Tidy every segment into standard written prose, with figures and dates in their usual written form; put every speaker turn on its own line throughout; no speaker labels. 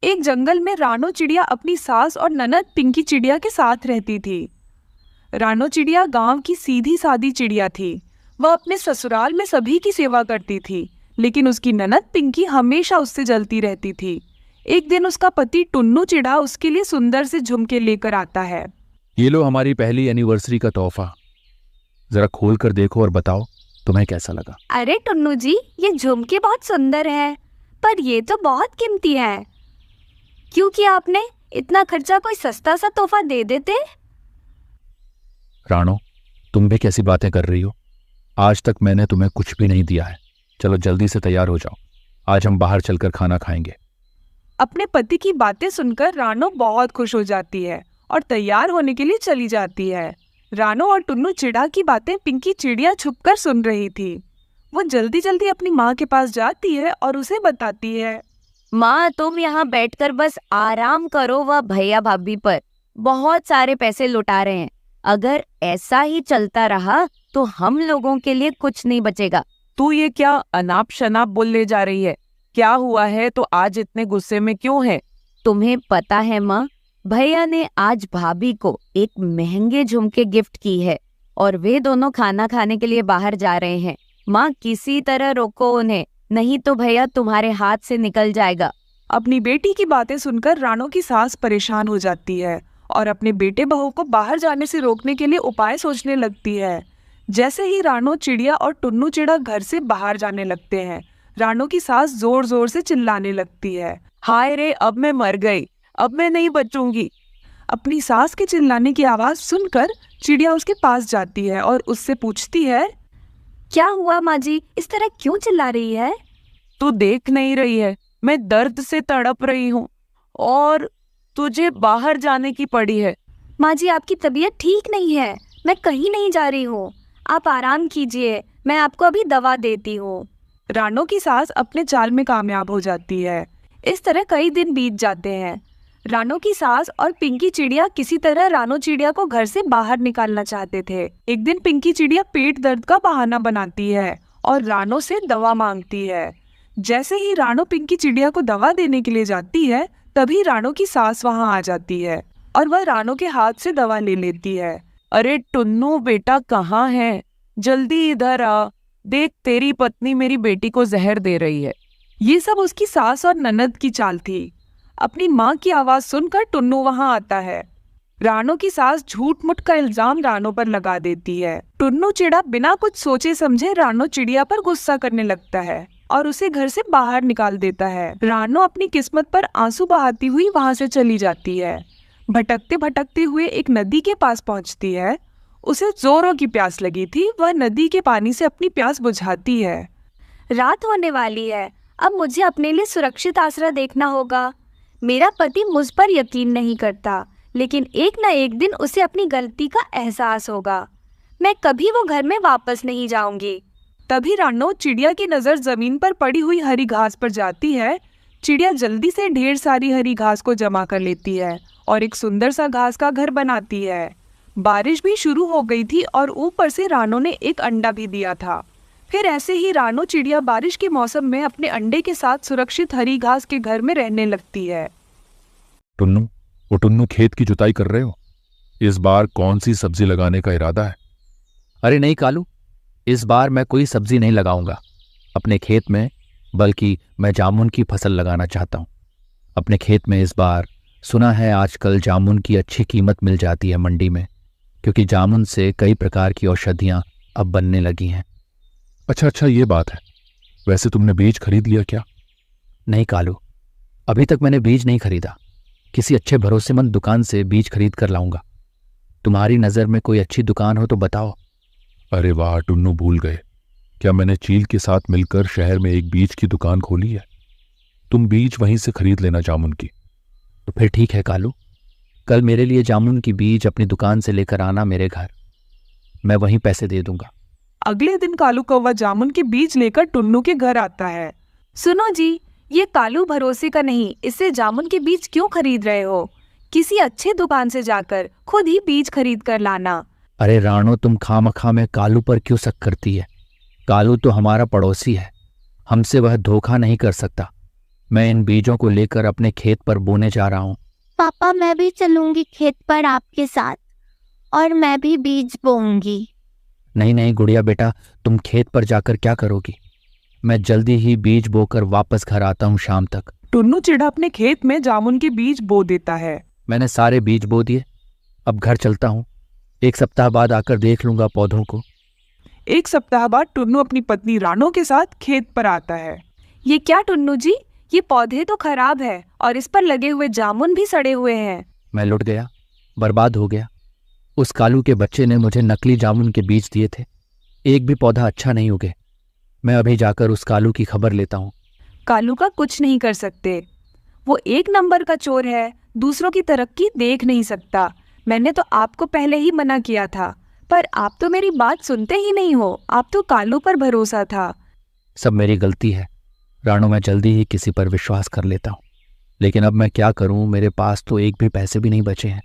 एक जंगल में रानो चिड़िया अपनी सास और ननद पिंकी चिड़िया के साथ रहती थी। रानो चिड़िया गांव की सीधी सादी चिड़िया थी। वह अपने ससुराल में सभी की सेवा करती थी, लेकिन उसकी ननद पिंकी हमेशा उससे जलती रहती थी। एक दिन उसका पति टुन्नू चिड़ा उसके लिए सुंदर से झुमके लेकर आता है।
ये लो हमारी पहली एनिवर्सरी का तोहफा, जरा खोल कर देखो और बताओ तुम्हें कैसा लगा।
अरे टुन्नू जी, ये झुमके बहुत सुंदर है, पर ये तो बहुत कीमती है। क्यों किया आपने इतना खर्चा? कोई सस्ता सा तोहफा दे देते।
रानो, तुम भी कैसी बातें कर रही हो? आज तक मैंने तुम्हें कुछ भी नहीं दिया है। चलो जल्दी से तैयार हो जाओ, आज हम बाहर चलकर खाना खाएंगे।
अपने पति की बातें सुनकर रानो बहुत खुश हो जाती है और तैयार होने के लिए चली जाती है। रानो और टुन्नू चिड़ा की बातें पिंकी चिड़िया छुपकर सुन रही थी। वो जल्दी जल्दी अपनी माँ के पास जाती है और उसे बताती है,
माँ, तुम यहाँ बैठकर बस आराम करो, वह भैया भाभी पर बहुत सारे पैसे लुटा रहे हैं। अगर ऐसा ही चलता रहा तो हम लोगों के लिए कुछ नहीं बचेगा।
तू ये क्या अनाप शनाप बोलने जा रही है? क्या हुआ है? तो आज इतने गुस्से में क्यों है?
तुम्हें पता है माँ, भैया ने आज भाभी को एक महंगे झुमके गिफ्ट की है और वे दोनों खाना खाने के लिए बाहर जा रहे हैं। माँ, किसी तरह रोको उन्हें, नहीं तो भैया तुम्हारे हाथ से निकल जाएगा।
अपनी बेटी की बातें सुनकर रानो की सास परेशान हो जाती है और अपने बेटे बहू को बाहर जाने से रोकने के लिए उपाय सोचने लगती है। जैसे ही रानो चिड़िया और टुन्नू चिड़ा घर से बाहर जाने लगते हैं, रानो की सास जोर जोर से चिल्लाने लगती है, हाय रे, अब मैं मर गई, अब मैं नहीं बचूंगी। अपनी सास के चिल्लाने की आवाज सुनकर चिड़िया उसके पास जाती है और उससे पूछती है,
क्या हुआ माँ जी, इस तरह क्यों चिल्ला रही है?
तू देख नहीं रही है, मैं दर्द से तड़प रही हूँ और तुझे बाहर जाने की पड़ी है।
माँ जी, आपकी तबीयत ठीक नहीं है, मैं कहीं नहीं जा रही हूँ, आप आराम कीजिए, मैं आपको अभी दवा देती हूँ।
रानो की सास अपने चाल में कामयाब हो जाती है। इस तरह कई दिन बीत जाते हैं। रानो की सास और पिंकी चिड़िया किसी तरह रानो चिड़िया को घर से बाहर निकालना चाहते थे। एक दिन पिंकी चिड़िया पेट दर्द का बहाना बनाती है और रानो से दवा मांगती है। जैसे ही रानो पिंकी चिड़िया को दवा देने के लिए जाती है, तभी रानो की सास वहां आ जाती है और वह रानो के हाथ से दवा ले लेती है। अरे टुन्नू बेटा, कहाँ है? जल्दी इधर आ, देख तेरी पत्नी मेरी बेटी को जहर दे रही है। ये सब उसकी सास और ननद की चाल थी। अपनी माँ की आवाज सुनकर टुन्नू वहां आता है। रानो की सास झूठ मूठ का इल्जाम रानो पर लगा देती है। टुन्नू चिड़ा बिना कुछ सोचे समझे रानो चिड़िया पर गुस्सा करने लगता है और उसे घर से बाहर निकाल देता है। रानो अपनी किस्मत पर आंसू बहाती हुई वहां से चली जाती है। भटकते भटकते हुए एक नदी के पास पहुंचती है। उसे जोरों की प्यास लगी थी। वह नदी के पानी से अपनी प्यास बुझाती है।
रात होने वाली है, अब मुझे अपने लिए सुरक्षित आसरा देखना होगा। मेरा पति मुझ पर यकीन नहीं करता, लेकिन एक न एक दिन उसे अपनी गलती का एहसास होगा। मैं कभी वो घर में वापस नहीं जाऊंगी।
तभी रानो चिड़िया की नजर जमीन पर पड़ी हुई हरी घास पर जाती है। चिड़िया जल्दी से ढेर सारी हरी घास को जमा कर लेती है और एक सुंदर सा घास का घर बनाती है। बारिश भी शुरू हो गई थी और ऊपर से रानो ने एक अंडा भी दिया था। फिर ऐसे ही रानो चिड़िया बारिश के मौसम में अपने अंडे के साथ सुरक्षित हरी घास के घर में रहने लगती है।
टुन्नू, खेत की जुताई कर रहे हो? इस बार कौन सी सब्जी लगाने का इरादा है?
अरे नहीं कालू, इस बार मैं कोई सब्जी नहीं लगाऊंगा अपने खेत में, बल्कि मैं जामुन की फसल लगाना चाहता हूँ अपने खेत में। इस बार सुना है आजकल जामुन की अच्छी कीमत मिल जाती है मंडी में, क्योंकि जामुन से कई प्रकार की औषधियाँ अब बनने लगी हैं।
अच्छा, ये बात है। वैसे तुमने बीज खरीद लिया क्या?
नहीं कालू, अभी तक मैंने बीज नहीं खरीदा। किसी अच्छे भरोसेमंद दुकान से बीज खरीद कर लाऊंगा। तुम्हारी नज़र में कोई अच्छी दुकान हो तो बताओ।
अरे वाह टुन्नू, भूल गए क्या मैंने चील के साथ मिलकर शहर में एक बीज की दुकान खोली है। तुम बीज वहीं से खरीद लेना जामुन की।
तो फिर ठीक है कालू, कल मेरे लिए जामुन की बीज अपनी दुकान से लेकर आना मेरे घर, मैं वहीं पैसे दे दूंगा।
अगले दिन कालू कौवा जामुन के बीज लेकर टुन्नू के घर आता है।
सुनो जी, ये कालू भरोसे का नहीं, इससे जामुन के बीज क्यों खरीद रहे हो? किसी अच्छे दुकान से जाकर खुद ही बीज खरीद कर लाना।
अरे रानो, तुम खामखा में कालू पर क्यों शक करती है? कालू तो हमारा पड़ोसी है, हमसे वह धोखा नहीं कर सकता। मैं इन बीजों को लेकर अपने खेत पर बोने जा रहा हूँ।
पापा मैं भी चलूंगी खेत पर आपके साथ, और मैं भी बीज बोऊंगी।
नहीं नहीं गुड़िया बेटा, तुम खेत पर जाकर क्या करोगी? मैं जल्दी ही बीज बोकर वापस घर आता हूँ शाम तक।
टुन्नू चिड़ा अपने खेत में जामुन के बीज बो देता है।
मैंने सारे बीज बो दिए, अब घर चलता हूँ। 1 सप्ताह बाद आकर देख लूंगा पौधों को।
1 सप्ताह बाद टुन्नू अपनी पत्नी रानो के साथ खेत पर आता है।
ये क्या टुन्नू जी, ये पौधे तो खराब है और इस पर लगे हुए जामुन भी सड़े हुए हैं।
मैं लुट गया, बर्बाद हो गया। उस कालू के बच्चे ने मुझे नकली जामुन के बीज दिए थे। एक भी पौधा अच्छा नहीं उगे। मैं अभी जाकर उस कालू की खबर लेता हूँ।
कालू का कुछ नहीं कर सकते, वो 1 नंबर का चोर है, दूसरों की तरक्की देख नहीं सकता। मैंने तो आपको पहले ही मना किया था, पर आप तो मेरी बात सुनते ही नहीं हो। आप तो कालू पर भरोसा था।
सब मेरी गलती है राणो, मैं जल्दी ही किसी पर विश्वास कर लेता हूँ। लेकिन अब मैं क्या करूँ, मेरे पास तो एक भी पैसे भी नहीं बचे हैं।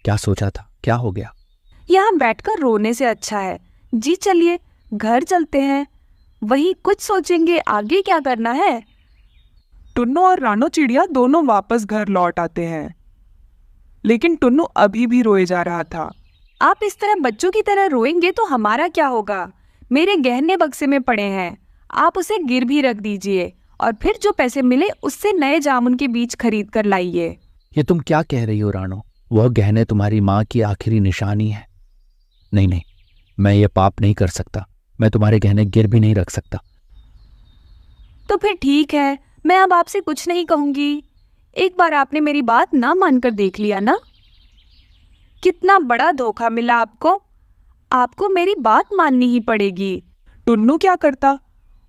क्या सोचा था, क्या हो गया?
यहाँ बैठकर रोने से अच्छा है जी चलिए घर चलते हैं, वही कुछ सोचेंगे आगे क्या करना है। टुन्नू और रानो चिड़िया दोनों वापस घर लौट आते हैं, लेकिन टुन्नू अभी भी रोए जा रहा था।
आप इस तरह बच्चों की तरह रोएंगे तो हमारा क्या होगा? मेरे गहने बक्से में पड़े हैं, आप उसे गिर भी रख दीजिए और फिर जो पैसे मिले उससे नए जामुन के बीज खरीद कर लाइए।
ये तुम क्या कह रही हो राणो? वह गहने तुम्हारी माँ की आखिरी निशानी है। नहीं नहीं, मैं ये पाप नहीं कर सकता। मैं तुम्हारे गहने गिर भी नहीं रख सकता।
तो फिर ठीक है, मैं अब आपसे कुछ नहीं कहूंगी। एक बार आपने मेरी बात ना मानकर देख लिया ना। कितना बड़ा धोखा मिला आपको। आपको मेरी बात माननी ही पड़ेगी।
टुन्नू क्या करता,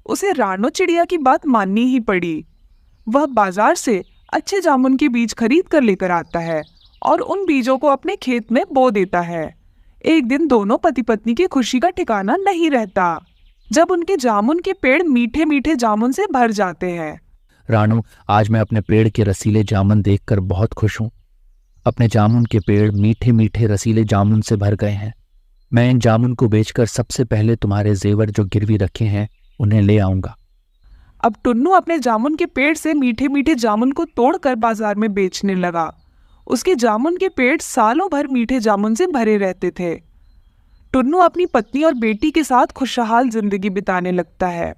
उसे रानो चिड़िया की बात माननी ही पड़ी। वह बाजार से अच्छे जामुन के बीज खरीद कर लेकर आता है और उन बीजों को अपने खेत में बो देता है। एक दिन दोनों पति पत्नी की खुशी का ठिकाना नहीं रहता, जब उनके जामुन के पेड़ मीठे मीठे जामुन से भर जाते हैं।
राणो, आज मैं अपने पेड़ के रसीले जामुन देखकर बहुत खुश हूँ। अपने जामुन के पेड़ मीठे मीठे रसीले जामुन से भर गए हैं। मैं इन जामुन को बेचकर सबसे पहले तुम्हारे जेवर जो गिरवी रखे हैं उन्हें ले आऊंगा।
अब टुन्नू अपने जामुन के पेड़ से मीठे मीठे जामुन को तोड़कर बाजार में बेचने लगा। उसके जामुन के पेड़ सालों भर मीठे जामुन से भरे रहते थे। टुन्नू अपनी पत्नी और बेटी के साथ खुशहाल जिंदगी बिताने लगता है।